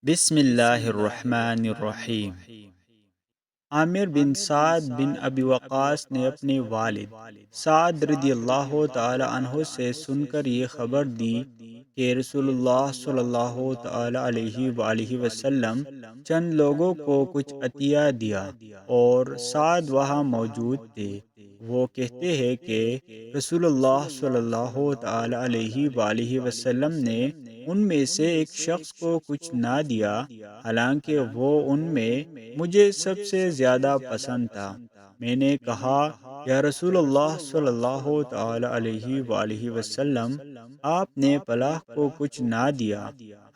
بسم اللہ الرحمن الرحیم۔ عامر بن سعد بن ابی وقاص نے اپنے والد سعد رضی اللہ تعالی عنہ سے سن کر یہ خبر دی کہ رسول اللہ صلی اللہ تعالی علیہ وآلہ وسلم چند لوگوں کو کچھ عطیہ دیا اور سعد وہاں موجود تھے۔ وہ کہتے ہیں کہ رسول اللہ صلی اللہ تعالی علیہ وآلہ وسلم نے ان میں سے ایک شخص کو کچھ نہ دیا، حالانکہ وہ ان میں مجھے سب سے زیادہ پسند تھا۔ میں نے کہا، یا رسول اللہ صلی اللہ تعالی علیہ وآلہ وسلم، آپ نے فلاں کو کچھ نہ دیا،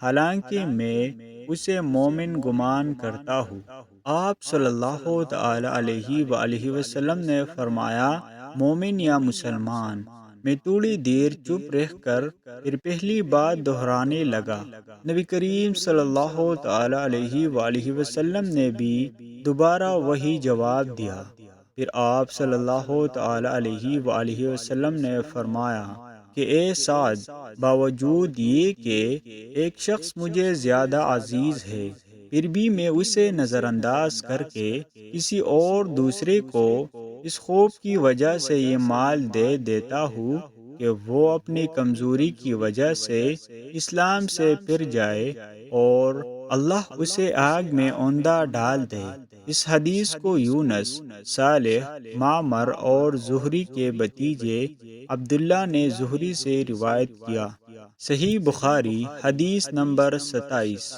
حالانکہ میں اسے مومن گمان کرتا ہوں۔ آپ صلی اللہ تعالی علیہ وآلہ وسلم نے فرمایا، مومن یا مسلمان؟ میں تھوڑی دیر چپ رہ کر پھر پہلی بات دہرانے لگا۔ نبی کریم صلی اللہ تعالی علیہ وآلہ وسلم نے بھی دوبارہ وہی جواب دیا۔ پھر آپ صلی اللہ تعالی علیہ وآلہ وسلم نے فرمایا کہ اے سعد، باوجود یہ کہ ایک شخص مجھے زیادہ عزیز ہے، پھر بھی میں اسے نظر انداز کر کے کسی اور دوسرے کو اس خوف کی وجہ سے یہ مال دے دیتا ہوں کہ وہ اپنی کمزوری کی وجہ سے اسلام سے پھر جائے اور اللہ اسے آگ میں اوندا ڈال دے۔ اس حدیث کو یونس، صالح، معمر اور زہری کے بھتیجے عبداللہ نے زہری سے روایت کیا۔ صحیح بخاری، حدیث نمبر 27۔